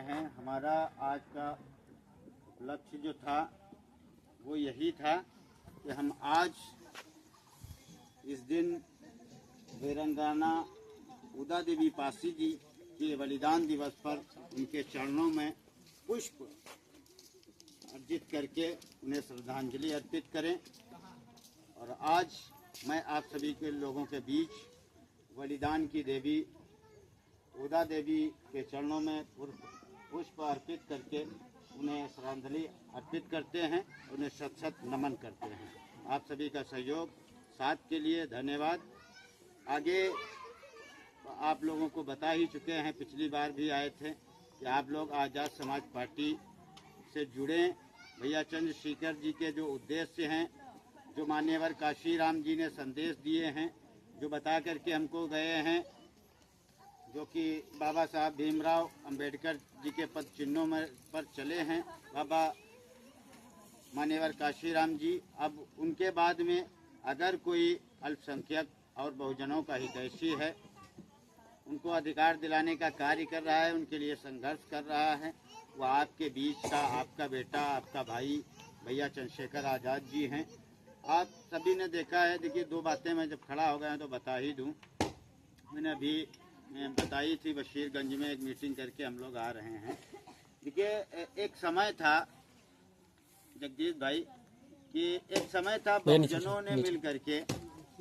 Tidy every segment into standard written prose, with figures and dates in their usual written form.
हैं। हमारा आज का लक्ष्य जो था वो यही था कि हम आज इस दिन वीरांगना उदा देवी पासी जी के बलिदान दिवस पर उनके चरणों में पुष्प अर्जित करके उन्हें श्रद्धांजलि अर्पित करें। और आज मैं आप सभी के लोगों के बीच बलिदान की देवी उदा देवी के चरणों में पुष्प अर्पित करके उन्हें श्रद्धांजलि अर्पित करते हैं, उन्हें शत शत नमन करते हैं। आप सभी का सहयोग साथ के लिए धन्यवाद। आगे आप लोगों को बता ही चुके हैं, पिछली बार भी आए थे कि आप लोग आज़ाद समाज पार्टी से जुड़ें। भैया चंद्रशेखर जी के जो उद्देश्य हैं, जो मान्यवर काशीराम जी ने संदेश दिए हैं, जो बता करके हमको गए हैं, जो कि बाबा साहब भीमराव अंबेडकर जी के पद चिन्हों में पर चले हैं बाबा मान्यवर काशीराम जी। अब उनके बाद में अगर कोई अल्पसंख्यक और बहुजनों का हितैषी है, उनको अधिकार दिलाने का कार्य कर रहा है, उनके लिए संघर्ष कर रहा है, वो आपके बीच का आपका बेटा, आपका भाई भैया चंद्रशेखर आज़ाद जी हैं। आप सभी ने देखा है। देखिए, दो बातें मैं जब खड़ा हो गया तो बता ही दूं। मैंने अभी बताई थी, बशीरगंज में एक मीटिंग करके हम लोग आ रहे हैं। देखिए, एक समय था जगदीश भाई कि एक समय था बहुजनों ने मिल करके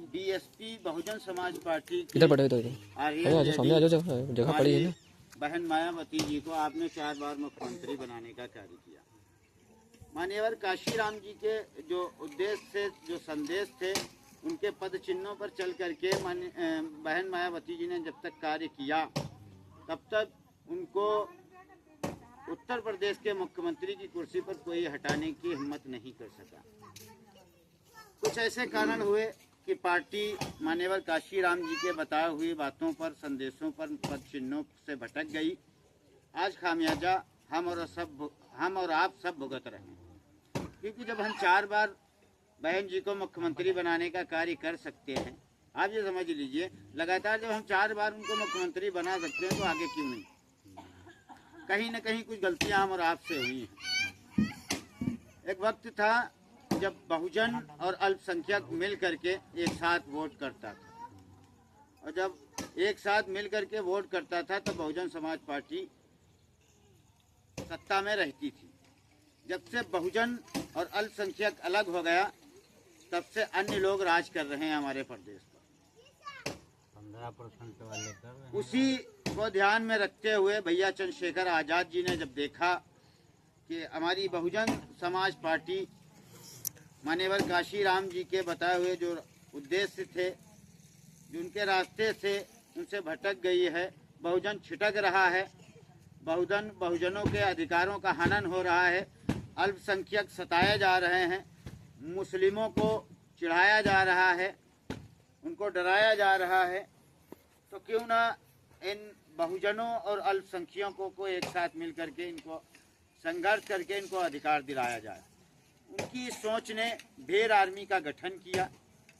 बीएसपी बहुजन समाज पार्टी की बहन मायावती जी को आपने 4 बार मुख्यमंत्री बनाने का कार्य किया। मान्यवर काशीराम जी के जो उद्देश्य थे, जो संदेश थे, उनके पद चिन्हों पर चल करके बहन मायावती जी ने जब तक कार्य किया, तब तक उनको उत्तर प्रदेश के मुख्यमंत्री की कुर्सी पर कोई हटाने की हिम्मत नहीं कर सका। कुछ ऐसे कारण हुए कि पार्टी मान्यवर काशीराम जी के बताए हुई बातों पर, संदेशों पर, पद चिन्हों से भटक गई। आज खामियाजा हम और आप सब भुगत रहे हैं। क्योंकि जब हम 4 बार बहन जी को मुख्यमंत्री बनाने का कार्य कर सकते हैं, आप ये समझ लीजिए, लगातार जब हम 4 बार उनको मुख्यमंत्री बना सकते हैं तो आगे क्यों नहीं? कहीं न कहीं कुछ गलतियां हम और आपसे हुई हैं। एक वक्त था जब बहुजन और अल्पसंख्यक मिल करके एक साथ वोट करता था, और जब एक साथ मिल करके वोट करता था तो बहुजन समाज पार्टी सत्ता में रहती थी। जब से बहुजन और अल्पसंख्यक अलग हो गया, तब से अन्य लोग राज कर रहे हैं हमारे प्रदेश पर। 15% वाले कर रहे हैं। उसी को ध्यान में रखते हुए भैया चंद्रशेखर आज़ाद जी ने जब देखा कि हमारी बहुजन समाज पार्टी मान्यवर काशीराम जी के बताए हुए जो उद्देश्य थे, जो उनके रास्ते से उनसे भटक गई है, बहुजन छिटक रहा है, बहुजनों के अधिकारों का हनन हो रहा है, अल्पसंख्यक सताए जा रहे हैं, मुस्लिमों को चिढ़ाया जा रहा है, उनको डराया जा रहा है, तो क्यों ना इन बहुजनों और अल्पसंख्यकों को एक साथ मिल करके इनको संघर्ष करके इनको अधिकार दिलाया जाए। उनकी सोच ने ढेर आर्मी का गठन किया।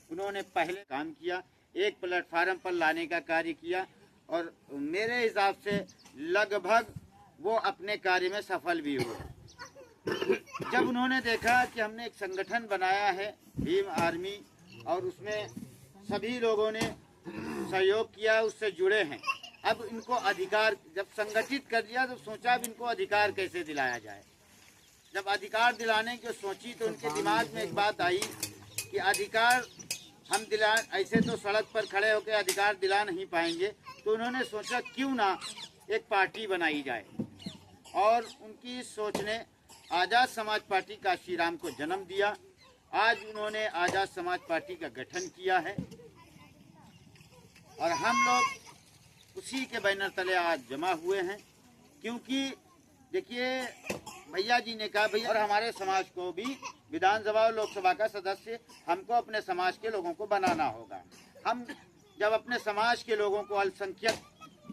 उन्होंने पहले काम किया, एक प्लेटफार्म पर लाने का कार्य किया, और मेरे हिसाब से लगभग वो अपने कार्य में सफल भी हुए। जब उन्होंने देखा कि हमने एक संगठन बनाया है भीम आर्मी, और उसमें सभी लोगों ने सहयोग किया, उससे जुड़े हैं, अब इनको अधिकार जब संगठित कर दिया तो सोचा अब इनको अधिकार कैसे दिलाया जाए। जब अधिकार दिलाने की सोची तो उनके दिमाग में एक बात आई कि अधिकार हम दिला, ऐसे तो सड़क पर खड़े होकर अधिकार दिला नहीं पाएंगे, तो उन्होंने सोचा क्यों ना एक पार्टी बनाई जाए, और उनकी सोच ने आज़ाद समाज पार्टी काशीराम को जन्म दिया। आज उन्होंने आज़ाद समाज पार्टी का गठन किया है, और हम लोग उसी के बैनर तले आज जमा हुए हैं। क्योंकि देखिए, भैया जी ने कहा भैया, और हमारे समाज को भी विधानसभा और लोकसभा का सदस्य हमको अपने समाज के लोगों को बनाना होगा। हम जब अपने समाज के लोगों को, अल्पसंख्यक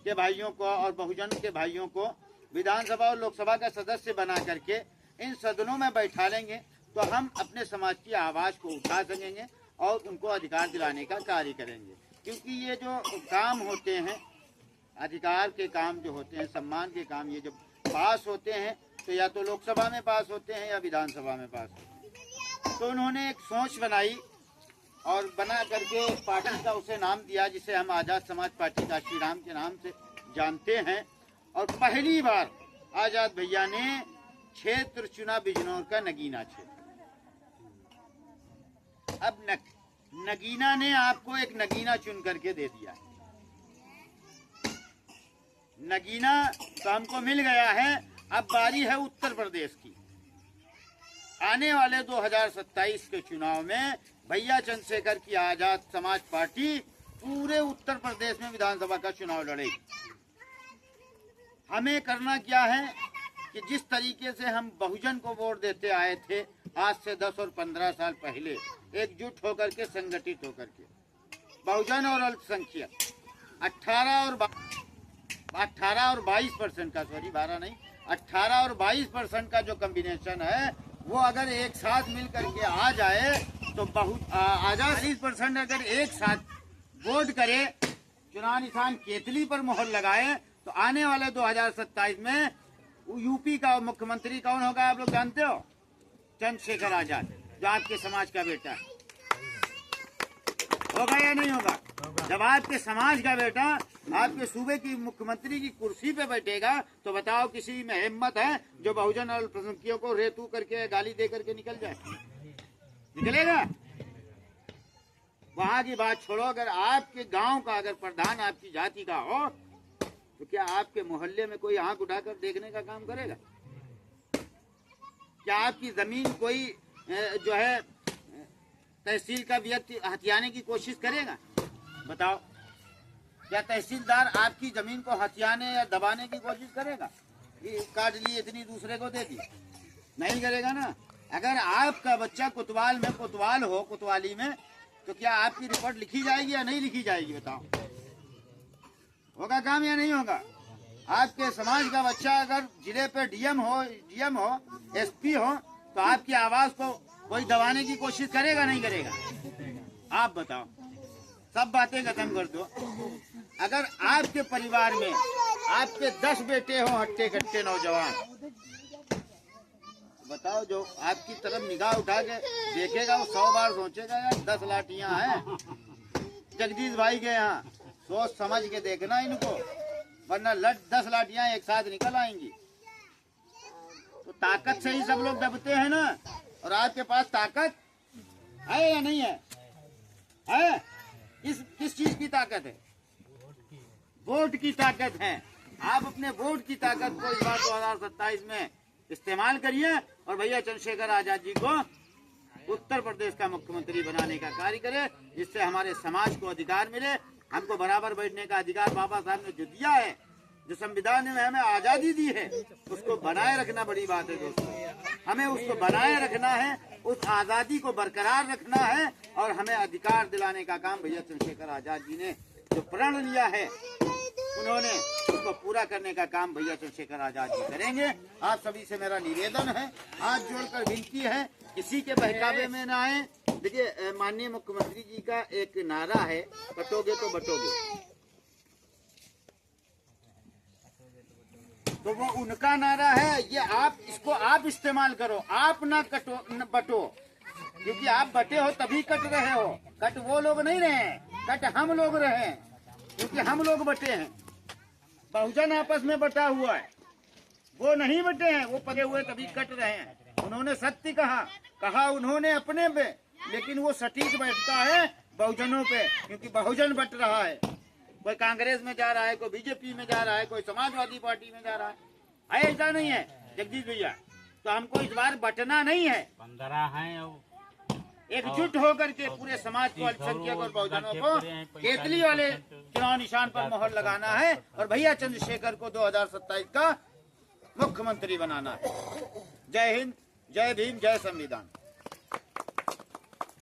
के भाइयों को और बहुजन के भाइयों को विधानसभा और लोकसभा का सदस्य बना करके इन सदनों में बैठा लेंगे, तो हम अपने समाज की आवाज़ को उठा सकेंगे और उनको अधिकार दिलाने का कार्य करेंगे। क्योंकि ये जो काम होते हैं, अधिकार के काम जो होते हैं, सम्मान के काम, ये जब पास होते हैं तो या तो लोकसभा में पास होते हैं या विधानसभा में पास होते हैं। तो उन्होंने एक सोच बनाई और बना करके पार्टी का उसे नाम दिया जिसे हम आज़ाद समाज पार्टी का श्री राम के नाम से जानते हैं। और पहली बार आज़ाद भैया ने क्षेत्र चुना बिजनौर का नगीना क्षेत्र। अब नगीना ने आपको एक नगीना चुन करके दे दिया। नगीना तो हमको मिल गया है, अब बारी है उत्तर प्रदेश की। आने वाले 2027 के चुनाव में भैया चंद्रशेखर की आजाद समाज पार्टी पूरे उत्तर प्रदेश में विधानसभा का चुनाव लड़ेगी। हमें करना क्या है कि जिस तरीके से हम बहुजन को वोट देते आए थे आज से 10 और 15 साल पहले, एकजुट होकर के, संगठित होकर के, बहुजन और अल्पसंख्यक 18 और 22% का, सॉरी 12 नहीं, 18 और 22% का जो कॉम्बिनेशन है वो अगर एक साथ मिल करके आ जाए तो बहुत आजाद 30% अगर एक साथ वोट करे, चुनाव निशान केतली पर मोहर लगाए तो आने वाले 2027 में यूपी का मुख्यमंत्री कौन होगा आप लोग जानते हो? चंद्रशेखर आजाद, जो आपके समाज का बेटा है। होगा या नहीं होगा? जब आपके समाज का बेटा आपके सूबे की मुख्यमंत्री की कुर्सी पे बैठेगा तो बताओ किसी में हिम्मत है जो बहुजन और अल्पसंख्यकों को रेतू करके गाली दे करके निकल जाए? निकलेगा? वहां की बात छोड़ो, अगर आपके गांव का अगर प्रधान आपकी जाति का हो तो क्या आपके मोहल्ले में कोई आंख उठाकर देखने का काम करेगा? क्या आपकी जमीन कोई जो है तहसील का व्यक्ति हथियाने की कोशिश करेगा? बताओ, क्या तहसीलदार आपकी जमीन को हथियाने या दबाने की कोशिश करेगा? ये काट ली इतनी दूसरे को दे दी, नहीं करेगा ना। अगर आपका बच्चा कोतवाल में कोतवाल हो, कोतवाली में, तो क्या आपकी रिपोर्ट लिखी जाएगी या नहीं लिखी जाएगी? बताओ, होगा काम या नहीं होगा? आपके समाज का बच्चा अगर जिले पे डीएम हो, एसपी हो, तो आपकी आवाज को कोई दबाने की कोशिश करेगा नहीं करेगा? आप बताओ, सब बातें खत्म कर दो। अगर आपके परिवार में आपके 10 बेटे हो हट्टे कट्टे नौजवान, बताओ, जो आपकी तरफ निगाह उठा के देखेगा वो 100 बार सोचेगा यार 10 लाठियां हैं जगदीश भाई के यहाँ, सोच समझ के देखना इनको, वरना 10 लाठियां एक साथ निकल आएंगी। तो ताकत से ही सब लोग दबते हैं ना। और आपके पास ताकत है या नहीं है? है? किस चीज की ताकत है? वोट की ताकत है। आप अपने वोट की ताकत को इस बार 2027 में इस्तेमाल करिए और भैया चंद्रशेखर आजाद जी को उत्तर प्रदेश का मुख्यमंत्री बनाने का कार्य करें, जिससे हमारे समाज को अधिकार मिले। हमको बराबर बैठने का अधिकार बाबा साहब ने जो दिया है, जो संविधान ने हमें आजादी दी है, उसको बनाए रखना बड़ी बात है दोस्तों। हमें उसको बनाए रखना है, उस आजादी को बरकरार रखना है और हमें अधिकार दिलाने का काम भैया चंद्रशेखर आजाद जी ने जो प्रण लिया है, उन्होंने उसको पूरा करने का काम भैया चंद्रशेखर आजाद जी करेंगे। आप सभी से मेरा निवेदन है, हाथ जोड़कर विनती है, किसी के बहकावे में ना आए। देखिए, माननीय मुख्यमंत्री जी का एक नारा है, कटोगे तो बटोगे, तो वो उनका नारा है। ये इसको आप इस्तेमाल करो, आप ना कटो न बटो, क्योंकि आप बटे हो तभी कट रहे हो। कट वो लोग नहीं रहे हैं, कट हम लोग रहे हैं, क्योंकि हम लोग बटे हैं। बहुजन आपस में बटा हुआ है, वो नहीं बटे हैं, वो पगे हुए तभी कट रहे हैं। उन्होंने सत्य कहा उन्होंने अपने पे, लेकिन वो सटीक बैठता है बहुजनों पे, क्योंकि बहुजन बट रहा है। कोई कांग्रेस में जा रहा है, कोई बीजेपी में जा रहा है, कोई समाजवादी पार्टी में जा रहा है। ऐसा नहीं है जगदीश भैया। तो हमको इस बार बटना नहीं है, 15 हैं, एकजुट होकर के पूरे समाज को, अल्पसंख्यक और बहुजनों को केतली वाले चुनाव निशान पर मोहर लगाना है और भैया चंद्रशेखर को 2027 का मुख्यमंत्री बनाना है। जय हिंद, जय भीम, जय संविधान।